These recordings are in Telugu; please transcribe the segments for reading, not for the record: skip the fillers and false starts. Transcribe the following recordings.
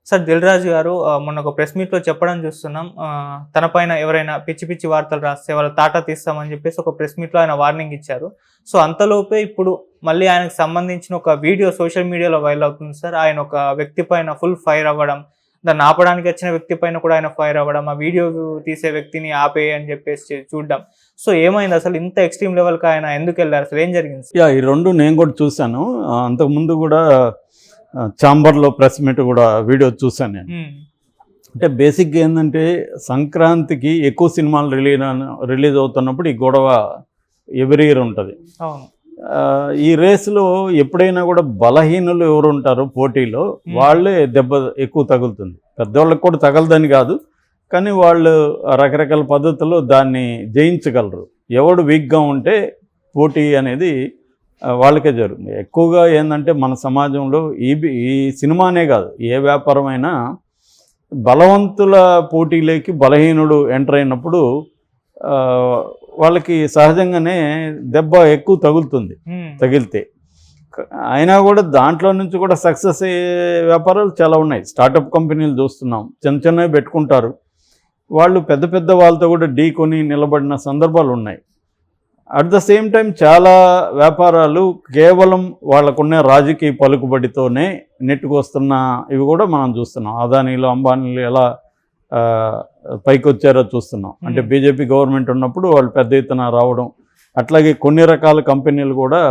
సార్ 'దిల్ రాజు' గారు మొన్న ఒక ప్రెస్ మీట్‌లో చెప్పడం చూస్తున్నాం. తన పైన ఎవరైనా పిచ్చి పిచ్చి వార్తలు రాస్తే వాళ్ళ తాట తీస్తామని చెప్పేసి ఒక ప్రెస్ మీట్‌లో ఆయన వార్నింగ్ ఇచ్చారు. సో, అంతలోపే ఇప్పుడు మళ్ళీ ఆయనకు సంబంధించిన ఒక వీడియో సోషల్ మీడియాలో వైరల్ అవుతుంది సార్. ఆయన ఒక వ్యక్తి పైన ఫుల్ ఫైర్ అవ్వడం, దాన్ని ఆపడానికి వచ్చిన వ్యక్తి పైన కూడా ఆయన ఫైర్ అవ్వడం, ఆ వీడియో తీసే వ్యక్తిని ఆపేయి అని చెప్పేసి చూడడం. సో, ఏమైంది అసలు ఇంత ఎక్స్‌ట్రీమ్ లెవెల్‌కి ఆయన ఎందుకెళ్లారు? అసలు ఏం జరిగింది? ఈ 2 నేను కూడా చూశాను. అంతకుముందు కూడా చాంబర్లో ప్రెస్ మీట్ కూడా వీడియో చూశాను నేను. అంటే బేసిక్గా ఏంటంటే సంక్రాంతికి ఎక్కువ సినిమాలు రిలీజ్ అవుతున్నప్పుడు ఈ గొడవ ఎవ్రీ ఇయర్ ఉంటుంది. ఈ రేసులో ఎప్పుడైనా కూడా బలహీనులు ఎవరు ఉంటారో పోటీలో వాళ్ళే దెబ్బ ఎక్కువ తగులుతుంది. పెద్దవాళ్ళకి కూడా తగలదని కాదు, కానీ వాళ్ళు రకరకాల పద్ధతుల్లో దాన్ని జయించగలరు. ఎవడు వీక్గా ఉంటే పోటీ అనేది వాళ్ళకే జరుగుతుంది. ఎక్కువగా ఏంటంటే మన సమాజంలో ఈ సినిమానే కాదు, ఏ వ్యాపారమైనా బలవంతుల పోటీలోకి బలహీనుడు ఎంటర్ అయినప్పుడు వాళ్ళకి సహజంగానే దెబ్బ ఎక్కువ తగిలితే. అయినా కూడా దాంట్లో నుంచి కూడా సక్సెస్ అయ్యే వ్యాపారాలు చాలా ఉన్నాయి. స్టార్టప్ కంపెనీలు చూస్తున్నాం, చిన్నవి పెట్టుకుంటారు. వాళ్ళు పెద్ద పెద్ద వాళ్ళతో కూడా ఢీకొని నిలబడిన సందర్భాలు ఉన్నాయి. అట్ ద సేమ్ టైం చాలా వ్యాపారాలు కేవలం వాళ్ళకున్న రాజకీయ పలుకుబడితోనే నెట్టుకొస్తున్న ఇవి కూడా మనం చూస్తున్నాం. అదానీలు, అంబానీలు ఎలా పైకి వచ్చారో చూస్తున్నాం. అంటే బీజేపీ గవర్నమెంట్ ఉన్నప్పుడు వాళ్ళు పెద్ద ఎత్తున రావడం, అట్లాగే కొన్ని రకాల కంపెనీలు కూడా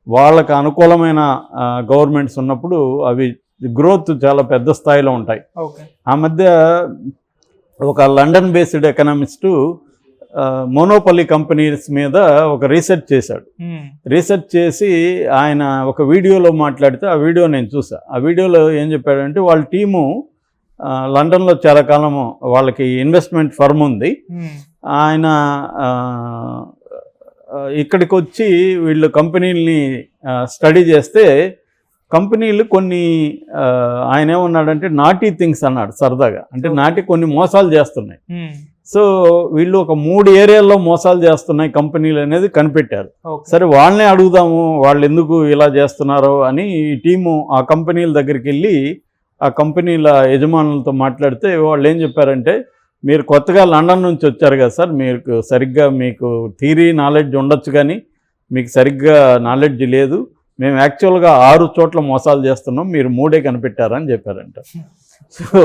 వాళ్ళకు అనుకూలమైన గవర్నమెంట్స్ ఉన్నప్పుడు అవి గ్రోత్ చాలా పెద్ద స్థాయిలో ఉంటాయి. ఆ మధ్య ఒక London based economist monopoly companies మీద ఒక రీసెర్చ్ చేశాడు. రీసెర్చ్ చేసి ఆయన ఒక వీడియోలో మాట్లాడితే ఆ వీడియో నేను చూసా. ఆ వీడియోలో ఏం చెప్పాడంటే వాళ్ళ టీము లండన్లో చాలా కాలము వాళ్ళకి ఇన్వెస్ట్మెంట్ ఫర్మ్ ఉంది. ఆయన ఇక్కడికి వచ్చి వీళ్ళు కంపెనీలని స్టడీ చేస్తే కంపెనీలు కొన్ని ఆయన ఏమన్నాడంటే నాటీ థింగ్స్ అన్నాడు సరదాగా. అంటే నాటి కొన్ని మోసాలు చేస్తున్నాయి. సో వీళ్ళు ఒక 3 ఏరియాల్లో మోసాలు చేస్తున్నాయి కంపెనీలు అనేది కనిపెట్టారు. సరే వాళ్ళనే అడుగుదాము, వాళ్ళు ఎందుకు ఇలా చేస్తున్నారో అని ఈ టీము ఆ కంపెనీల దగ్గరికి వెళ్ళి ఆ కంపెనీల యజమానులతో మాట్లాడితే వాళ్ళు ఏం చెప్పారంటే, మీరు కొత్తగా లండన్ నుంచి వచ్చారు కదా సార్, మీకు థియరీ నాలెడ్జ్ ఉండొచ్చు కానీ మీకు సరిగ్గా నాలెడ్జ్ లేదు. మేము యాక్చువల్గా 6 చోట్ల మోసాలు చేస్తున్నాం, మీరు 3 కనిపెట్టారని చెప్పారంట. సో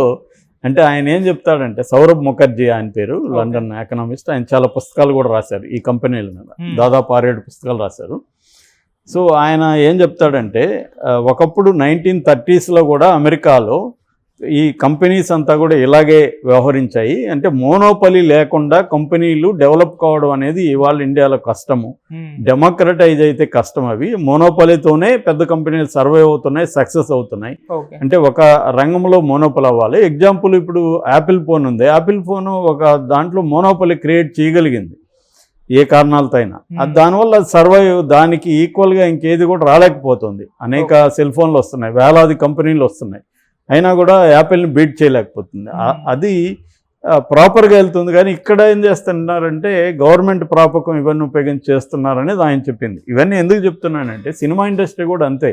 అంటే ఆయన ఏం చెప్తాడంటే, సౌరభ్ ముఖర్జీ ఆయన పేరు, లండన్ ఎకనామిస్ట్. ఆయన చాలా పుస్తకాలు కూడా రాశారు ఈ కంపెనీల మీద, దాదాపు 6-7 పుస్తకాలు రాశారు. సో ఆయన ఏం చెప్తాడంటే, ఒకప్పుడు 1930s కూడా అమెరికాలో ఈ కంపెనీస్ అంతా కూడా ఇలాగే వ్యవహరించాయి. అంటే మోనోపలి లేకుండా కంపెనీలు డెవలప్ కావడం అనేది ఇవాళ ఇండియాలో కష్టము. డెమోక్రటైజ్ అయితే కష్టం. అవి మోనోపలితోనే పెద్ద కంపెనీలు సర్వైవ్ అవుతున్నాయి, సక్సెస్ అవుతున్నాయి. అంటే ఒక రంగంలో మోనోపలి అవ్వాలి. ఎగ్జాంపుల్ ఇప్పుడు యాపిల్ ఫోన్ ఉంది. యాపిల్ ఫోన్ ఒక దాంట్లో మోనోపలి క్రియేట్ చేయగలిగింది ఏ కారణాలతో అయినా. దానివల్ల సర్వైవ్, దానికి ఈక్వల్గా ఇంకేది కూడా రాలేకపోతుంది. అనేక సెల్ ఫోన్లు వస్తున్నాయి, వేలాది కంపెనీలు వస్తున్నాయి, అయినా కూడా యాపిల్ని బీట్ చేయలేకపోతుంది. అది ప్రాపర్గా వెళ్తుంది. కానీ ఇక్కడ ఏం చేస్తున్నారంటే గవర్నమెంట్ ప్రాపకం ఇవన్నీ ఉపయోగించి చేస్తున్నారనేది ఆయన చెప్పింది. ఇవన్నీ ఎందుకు చెప్తున్నానంటే సినిమా ఇండస్ట్రీ కూడా అంతే.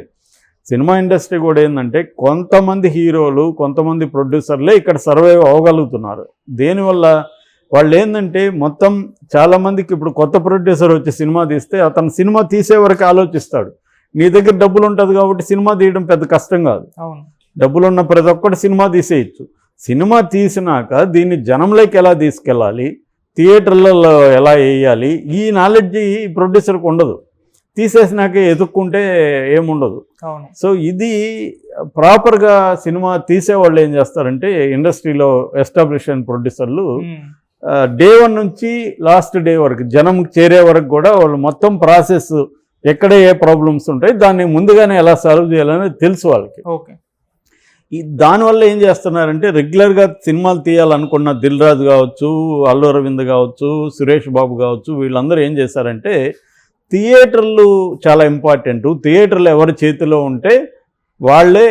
సినిమా ఇండస్ట్రీ కూడా ఏంటంటే కొంతమంది హీరోలు, కొంతమంది ప్రొడ్యూసర్లే ఇక్కడ సర్వైవ్ అవ్వగలుగుతున్నారు. దేనివల్ల వాళ్ళు ఏంటంటే మొత్తం చాలామందికి ఇప్పుడు కొత్త ప్రొడ్యూసర్ వచ్చి సినిమా తీస్తే అతను సినిమా తీసే వరకు ఆలోచిస్తాడు. నీ దగ్గర డబ్బులు ఉంటుంది కాబట్టి సినిమా తీయడం పెద్ద కష్టం కాదు. డబ్బులున్న ప్రతి ఒక్కటి సినిమా తీసేయచ్చు. సినిమా తీసినాక దీన్ని జనంలోకి ఎలా తీసుకెళ్ళాలి, థియేటర్లలో ఎలా వేయాలి, ఈ నాలెడ్జ్ ఈ ప్రొడ్యూసర్కి ఉండదు. తీసేసినాక ఎదుక్కుంటే ఏముండదు. సో ఇది ప్రాపర్గా సినిమా తీసేవాళ్ళు ఏం చేస్తారంటే ఇండస్ట్రీలో ఎస్టాబ్లిష్ అయిన ప్రొడ్యూసర్లు డే 1 నుంచి లాస్ట్ డే వరకు జనం చేరే వరకు కూడా వాళ్ళు మొత్తం ప్రాసెస్ ఎక్కడ ఏ ప్రాబ్లమ్స్ ఉంటాయి దాన్ని ముందుగానే ఎలా సాల్వ్ చేయాలనేది తెలుసు వాళ్ళకి. దానివల్ల ఏం చేస్తున్నారంటే రెగ్యులర్గా సినిమాలు తీయాలనుకున్న దిల్ రాజు కావచ్చు, అల్లు అరవింద్ కావచ్చు, సురేష్ బాబు కావచ్చు, వీళ్ళందరూ ఏం చేశారంటే థియేటర్లు చాలా ఇంపార్టెంట్, థియేటర్లు ఎవరి చేతిలో ఉంటే వాళ్ళే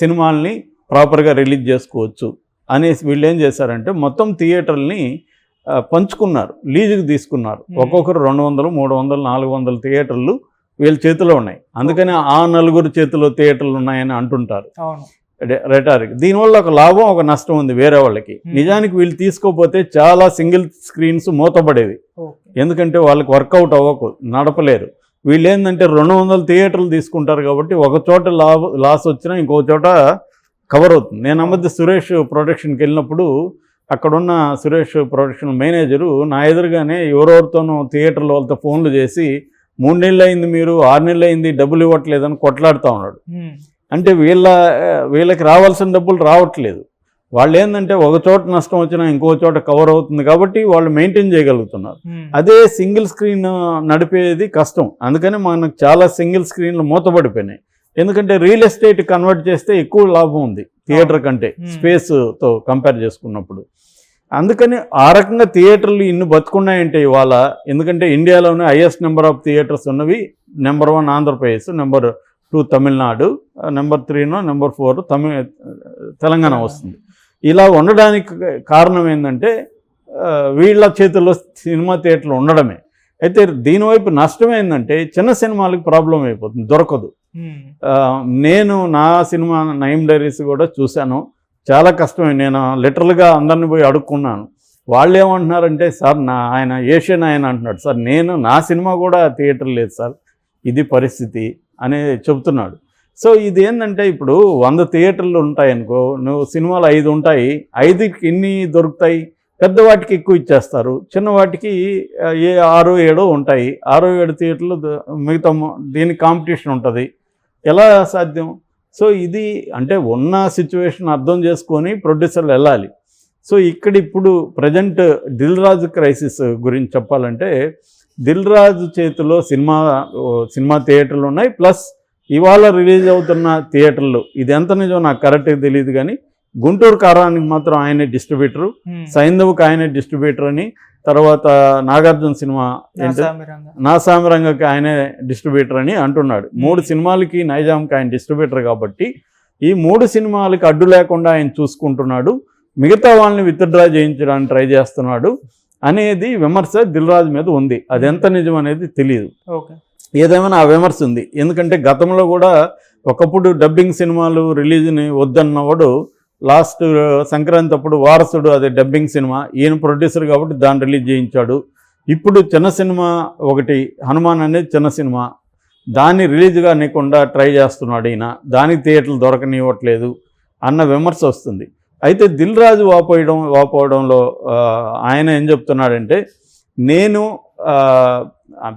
సినిమాల్ని ప్రాపర్గా రిలీజ్ చేసుకోవచ్చు అనేసి వీళ్ళు ఏం చేశారంటే మొత్తం థియేటర్ని పంచుకున్నారు, లీజుకి తీసుకున్నారు. ఒక్కొక్కరు 200, 300, 400 థియేటర్లు వీళ్ళ చేతిలో ఉన్నాయి. అందుకని ఆ 4 చేతిలో థియేటర్లు ఉన్నాయని అంటుంటారు. రెటారిక్. దీనివల్ల ఒక లాభం ఒక నష్టం ఉంది వేరే వాళ్ళకి. నిజానికి వీళ్ళు తీసుకోపోతే చాలా సింగిల్ స్క్రీన్స్ మూతపడేవి, ఎందుకంటే వాళ్ళకి వర్కౌట్ అవ్వకు, నడపలేరు. వీళ్ళు ఏంటంటే 200 థియేటర్లు తీసుకుంటారు కాబట్టి ఒక చోట లాస్ వచ్చినా ఇంకో చోట కవర్ అవుతుంది. నేను ఆ మధ్య సురేష్ ప్రొడక్షన్కి వెళ్ళినప్పుడు అక్కడున్న సురేష్ ప్రొడక్షన్ మేనేజరు నా ఎదురుగానే ఎవరెవరితోనూ థియేటర్ల వాళ్ళతో ఫోన్లు చేసి 3 నెలలు అయింది, మీరు 6 నెలలు అయింది, డబ్బులు ఇవ్వట్లేదని కొట్లాడుతూ ఉన్నాడు. అంటే వీళ్ళకి రావాల్సిన డబ్బులు రావట్లేదు. వాళ్ళు ఏంటంటే ఒక చోట నష్టం వచ్చినా ఇంకో చోట కవర్ అవుతుంది కాబట్టి వాళ్ళు మెయింటైన్ చేయగలుగుతున్నారు. అదే సింగిల్ స్క్రీన్ నడిపేది కష్టం. అందుకని మనకు చాలా సింగిల్ స్క్రీన్లు మూతపడిపోయినాయి. ఎందుకంటే రియల్ ఎస్టేట్ కన్వర్ట్ చేస్తే ఎక్కువ లాభం ఉంది థియేటర్ కంటే, స్పేస్తో కంపేర్ చేసుకున్నప్పుడు. అందుకని ఆ రకంగా థియేటర్లు ఇన్ని బతుకున్నాయంటే ఇవాళ, ఎందుకంటే ఇండియాలోనే హైయెస్ట్ నెంబర్ ఆఫ్ థియేటర్స్ ఉన్నవి number 1 Andhra Pradesh, number 2 Tamil Nadu, number 3 number 4 Telangana వస్తుంది. ఇలా ఉండడానికి కారణం ఏంటంటే వీళ్ళ చేతుల్లో సినిమా థియేటర్లు ఉండడమే. అయితే దీనివైపు నష్టం ఏంటంటే చిన్న సినిమాలకు ప్రాబ్లం అయిపోతుంది, దొరకదు. నేను నా సినిమా నయీం డైరీస్ కూడా చూశాను, చాలా కష్టమే. నేను లిటరల్గా అందరిని పోయి అడుక్కున్నాను. వాళ్ళు ఏమంటున్నారంటే, సార్ ఆయన ఏషియన్ ఆయన అంటున్నాడు, సార్ నా సినిమా కూడా థియేటర్ లేదు సార్, ఇది పరిస్థితి అని చెబుతున్నాడు. సో ఇది ఏంటంటే ఇప్పుడు 100 థియేటర్లు ఉంటాయనుకో, నువ్వు సినిమాలు 5 ఉంటాయి, 5కి ఎన్ని దొరుకుతాయి? పెద్దవాటికి ఎక్కువ ఇచ్చేస్తారు, చిన్నవాటికి 6, 7 ఉంటాయి. 6, 7 థియేటర్లు మిగతా దీనికి కాంపిటీషన్ ఉంటుంది. ఎలా సాధ్యం? సో ఇది అంటే ఉన్న సిచ్యువేషన్ అర్థం చేసుకొని ప్రొడ్యూసర్లు వెళ్ళాలి. సో ఇప్పుడు ప్రజెంట్ దిల్ రాజు క్రైసిస్ గురించి చెప్పాలంటే, దిల్ రాజు చేతిలో సినిమా థియేటర్లు ఉన్నాయి, ప్లస్ ఇవాళ రిలీజ్ అవుతున్న థియేటర్లు. ఇది ఎంత నిజం నాకు కరెక్ట్గా తెలియదు, కానీ గుంటూరు కారానికి మాత్రం ఆయనే డిస్ట్రిబ్యూటరు, సైంధవ్కి ఆయనే డిస్ట్రిబ్యూటర్ అని, తర్వాత నాగార్జున సినిమా నా సామిరంగకి ఆయనే డిస్ట్రిబ్యూటర్ అని అంటున్నాడు. 3 సినిమాలకి నైజాంకి ఆయన డిస్ట్రిబ్యూటర్ కాబట్టి ఈ 3 సినిమాలకి అడ్డు లేకుండా ఆయన చూసుకుంటున్నాడు, మిగతా వాళ్ళని విత్డ్రా చేయించడానికి ట్రై చేస్తున్నాడు అనేది విమర్శ దిల్ రాజు మీద ఉంది. అది ఎంత నిజం అనేది తెలియదు. ఏదేమైనా ఆ విమర్శ ఉంది. ఎందుకంటే గతంలో కూడా ఒకప్పుడు డబ్బింగ్ సినిమాలు రిలీజ్ని వద్దన్నవాడు లాస్ట్ సంక్రాంతి అప్పుడు వారసుడు, అదే డబ్బింగ్ సినిమా, ఈయన ప్రొడ్యూసర్ కాబట్టి దాన్ని రిలీజ్ చేయించాడు. ఇప్పుడు చిన్న సినిమా ఒకటి హనుమాన్ అనేది చిన్న సినిమా, దాన్ని రిలీజ్గా అనేకుండా ట్రై చేస్తున్నాడు ఈయన, దానికి థియేటర్లు దొరకనివ్వట్లేదు అన్న విమర్శ వస్తుంది. అయితే దిల్ రాజు వాపోవడంలో ఆయన ఏం చెప్తున్నాడంటే, నేను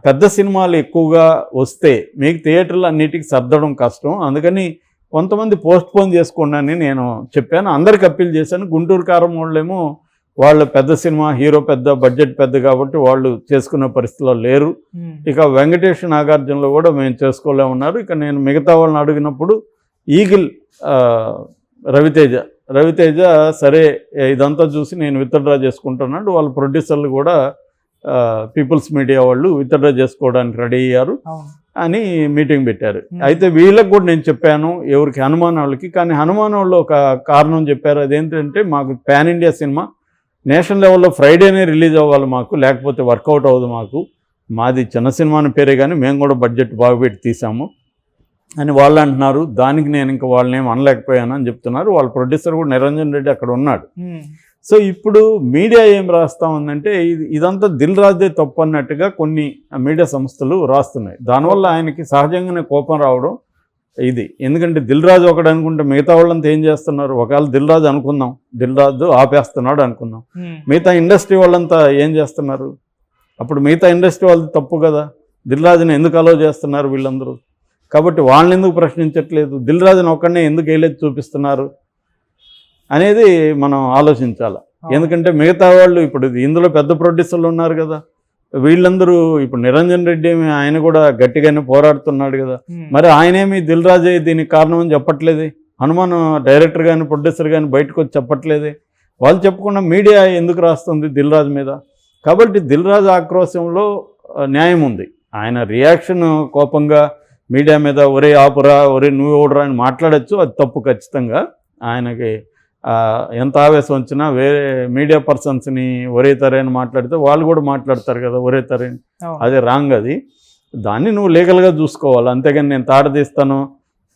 పెద్ద సినిమాలు ఎక్కువగా వస్తే మీకు థియేటర్లు అన్నిటికీ సర్దడం కష్టం, అందుకని కొంతమంది పోస్ట్పోన్ చేసుకోండి అని నేను చెప్పాను, అందరికి అప్పీల్ చేశాను. గుంటూరు కారం వాళ్ళేమో వాళ్ళు పెద్ద సినిమా, హీరో పెద్ద, బడ్జెట్ పెద్ద కాబట్టి వాళ్ళు చేసుకునే పరిస్థితిలో లేరు. ఇక వెంకటేష్ నాగార్జునలో కూడా మేము చేసుకోలేమన్నారు. ఇక నేను మిగతా వాళ్ళని అడిగినప్పుడు ఈగిల్ రవితేజ సరే ఇదంతా చూసి నేను విత్డ్రా చేసుకుంటున్నాడు. వాళ్ళ ప్రొడ్యూసర్లు కూడా పీపుల్స్ మీడియా వాళ్ళు విత్డ్రా చేసుకోవడానికి రెడీ అయ్యారు అని మీటింగ్ పెట్టారు. అయితే వీళ్ళకి కూడా నేను చెప్పాను, ఎవరికి హనుమాన్ వాళ్ళకి. కానీ హనుమాన్ వాళ్ళు ఒక కారణం చెప్పారు, అదేంటంటే మాకు పాన్ ఇండియా సినిమా నేషనల్ లెవెల్లో ఫ్రైడేనే రిలీజ్ అవ్వాలి మాకు, లేకపోతే వర్కౌట్ అవ్వదు మాకు, మాది చిన్న సినిమా అని పేరే కానీ మేము కూడా బడ్జెట్ బాగుపెట్టి తీసాము అని వాళ్ళు అంటున్నారు. దానికి నేను ఇంకా వాళ్ళని ఏం అనలేకపోయాను అని చెప్తున్నారు. వాళ్ళ ప్రొడ్యూసర్ కూడా నిరంజన్ రెడ్డి అక్కడ ఉన్నాడు. సో ఇప్పుడు మీడియా ఏం రాస్తూ ఉందంటే ఇదంతా దిల్ రాజే తప్పు అన్నట్టుగా కొన్ని మీడియా సంస్థలు రాస్తున్నాయి. దానివల్ల ఆయనకి సహజంగానే కోపం రావడం ఇది. ఎందుకంటే దిల్ రాజు ఒకటి అనుకుంటే మిగతా వాళ్ళంతా ఏం చేస్తున్నారు? ఒకవేళ దిల్ రాజు అనుకుందాం, దిల్ రాజు ఆపేస్తున్నాడు అనుకుందాం, మిగతా ఇండస్ట్రీ వాళ్ళంతా ఏం చేస్తున్నారు? అప్పుడు మిగతా ఇండస్ట్రీ వాళ్ళది తప్పు కదా, దిల్ రాజుని ఎందుకు అలో చేస్తున్నారు వీళ్ళందరూ? కాబట్టి వాళ్ళని ఎందుకు ప్రశ్నించట్లేదు, దిల్ రాజుని ఒక్కడనే ఎందుకు వేయలేదు చూపిస్తున్నారు అనేది మనం ఆలోచించాలి. ఎందుకంటే మిగతా వాళ్ళు ఇప్పుడు ఇందులో పెద్ద ప్రొడ్యూసర్లు ఉన్నారు కదా, వీళ్ళందరూ ఇప్పుడు నిరంజన్ రెడ్డి ఆయన కూడా గట్టిగానే పోరాడుతున్నాడు కదా, మరి ఆయనేమి దిల్ రాజే దీనికి కారణం అని చెప్పట్లేదే, హనుమాన్ డైరెక్టర్ కానీ ప్రొడ్యూసర్ కానీ బయటకు వచ్చి చెప్పట్లేదే, వాళ్ళు చెప్పకుండా మీడియా ఎందుకు రాస్తుంది దిల్ రాజు మీద? కాబట్టి దిల్ రాజు ఆక్రోశంలో న్యాయం ఉంది. ఆయన రియాక్షన్ కోపంగా మీడియా మీద ఒరే ఆపురా, ఒరే నువ్వు ఓడరా అని మాట్లాడచ్చు, అది తప్పు ఖచ్చితంగా. ఆయనకి ఎంత ఆవేశం వచ్చినా వేరే మీడియా పర్సన్స్ని ఒరే తరే అని మాట్లాడితే వాళ్ళు కూడా మాట్లాడతారు కదా ఒరే తరే, అదే రాంగ్. అది దాన్ని నువ్వు లీగల్గా చూసుకోవాలి. అంతేగాని నేను తాట తీస్తాను,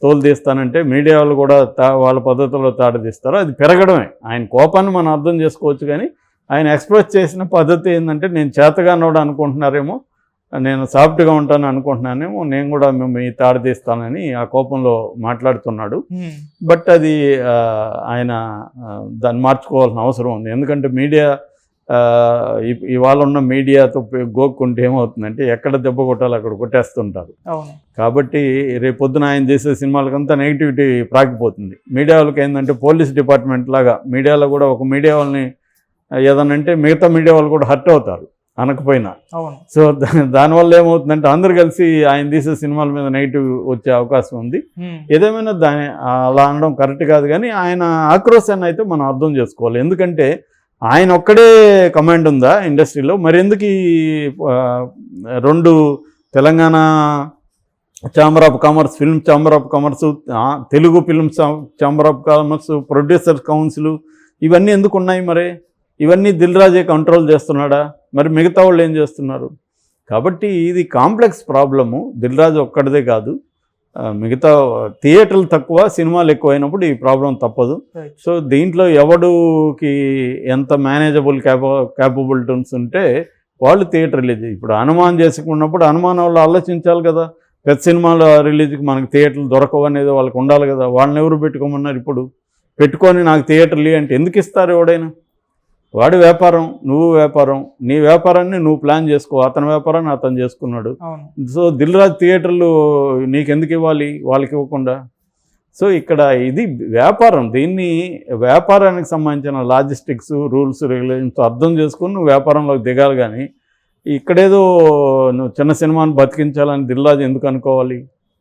తోలు తీస్తానంటే మీడియా వాళ్ళు కూడా వాళ్ళ పద్ధతిలో తాట తీస్తారు. అది పెరగడమే. ఆయన కోపాన్ని మనం అర్థం చేసుకోవచ్చు, కానీ ఆయన ఎక్స్ప్రెస్ చేసిన పద్ధతి ఏంటంటే నేను చేతగానోడు అనుకుంటున్నారేమో, నేను సాఫ్ట్గా ఉంటాను అనుకుంటున్నానేమో, నేను కూడా మీ తాట తీస్తానని ఆ కోపంలో మాట్లాడుతున్నాడు. బట్ అది ఆయన దాన్ని మార్చుకోవాల్సిన అవసరం ఉంది. ఎందుకంటే మీడియా ఇవాళ ఉన్న మీడియాతో గోక్కుంటే ఏమవుతుందంటే ఎక్కడ దెబ్బ కొట్టాలో అక్కడ కొట్టేస్తుంటారు. కాబట్టి రేపొద్దున ఆయన చేసే సినిమాలకంతా నెగిటివిటీ ప్రాకిపోతుంది. మీడియా వాళ్ళకి ఏంటంటే పోలీస్ డిపార్ట్మెంట్ లాగా మీడియాలో కూడా ఒక మీడియా వాళ్ళని ఏదనంటే మిగతా మీడియా వాళ్ళు కూడా హర్ట్ అవుతారు అనకపోయినా. సో దానివల్ల ఏమవుతుందంటే అందరు కలిసి ఆయన తీసే సినిమాల మీద నెగిటివ్ వచ్చే అవకాశం ఉంది. ఏదేమైనా అలా అనడం కరెక్ట్ కాదు, కానీ ఆయన ఆక్రోశాన్ని అయితే మనం అర్థం చేసుకోవాలి. ఎందుకంటే ఆయన ఒక్కడే కమాండ్ ఉందా ఇండస్ట్రీలో? మరి ఎందుకు ఈ 2 Telangana chamber of commerce, film chamber of commerce, Telugu film chamber of commerce, producers council, ఇవన్నీ ఎందుకు ఉన్నాయి? మరి ఇవన్నీ దిల్ రాజే కంట్రోల్ చేస్తున్నాడా? మరి మిగతా వాళ్ళు ఏం చేస్తున్నారు? కాబట్టి ఇది కాంప్లెక్స్ ప్రాబ్లము. దిల్ రాజు ఒక్కడిదే కాదు, మిగతా థియేటర్లు తక్కువ, సినిమాలు ఎక్కువైనప్పుడు ఈ ప్రాబ్లం తప్పదు. సో దీంట్లో ఎవడుకి ఎంత మేనేజబుల్ క్యాపబిలిటీస్ ఉంటే వాళ్ళు థియేటర్ రిలీజ్. ఇప్పుడు అనుమానం చేసుకున్నప్పుడు అనుమానం వాళ్ళు ఆలోచించాలి కదా, పెద్ద సినిమాల రిలీజ్కి మనకి థియేటర్లు దొరకవు అనేది వాళ్ళకి ఉండాలి కదా. వాళ్ళని ఎవరు పెట్టుకోమన్నారు? ఇప్పుడు పెట్టుకొని నాకు థియేటర్లు అంటే ఎందుకు ఇస్తారు? ఎవడైనా వాడి వ్యాపారం, నువ్వు వ్యాపారం, నీ వ్యాపారాన్ని నువ్వు ప్లాన్ చేసుకో, అతని వ్యాపారాన్ని అతను చేసుకున్నాడు. సో దిల్ రాజు థియేటర్లు నీకెందుకు ఇవ్వాలి వాళ్ళకి ఇవ్వకుండా? సో ఇక్కడ ఇది వ్యాపారం. దీన్ని వ్యాపారానికి సంబంధించిన లాజిస్టిక్స్, రూల్స్, రెగ్యులేషన్స్ అర్థం చేసుకుని నువ్వు వ్యాపారంలోకి దిగాలి. కానీ ఇక్కడేదో నువ్వు చిన్న సినిమాని బతికించాలని దిల్ రాజు ఎందుకు అనుకోవాలి?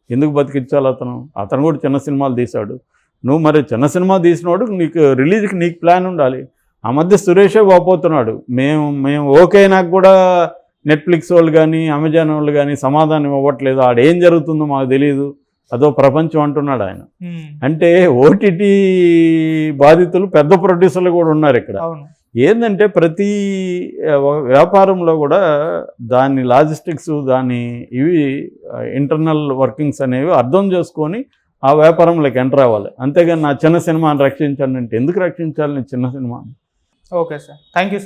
ఎందుకు బతికించాలి? అతను కూడా చిన్న సినిమాలు తీశాడు. నువ్వు మరి చిన్న సినిమా తీసినోడు నీకు రిలీజ్కి నీకు ప్లాన్ ఉండాలి. ఆ మధ్య సురేషే వాపోతున్నాడు, మేము ఓకే, నాకు కూడా నెట్ఫ్లిక్స్ వాళ్ళు కానీ అమెజాన్ వాళ్ళు కానీ సమాధానం ఇవ్వట్లేదు, ఆడేం జరుగుతుందో మాకు తెలియదు, అదో ప్రపంచం అంటున్నాడు ఆయన. అంటే ఓటీటీ బాధితులు పెద్ద ప్రొడ్యూసర్లు కూడా ఉన్నారు ఇక్కడ. ఏంటంటే ప్రతి వ్యాపారంలో కూడా దాని లాజిస్టిక్స్, దాని ఇంటర్నల్ వర్కింగ్స్ అనేవి అర్థం చేసుకొని ఆ వ్యాపారంలోకి ఎంటర్ అవ్వాలి. అంతేగాని నా చిన్న సినిమాని రక్షించండి అంటే ఎందుకు రక్షించాలి నీ చిన్న సినిమాని? Okay sir, thank you.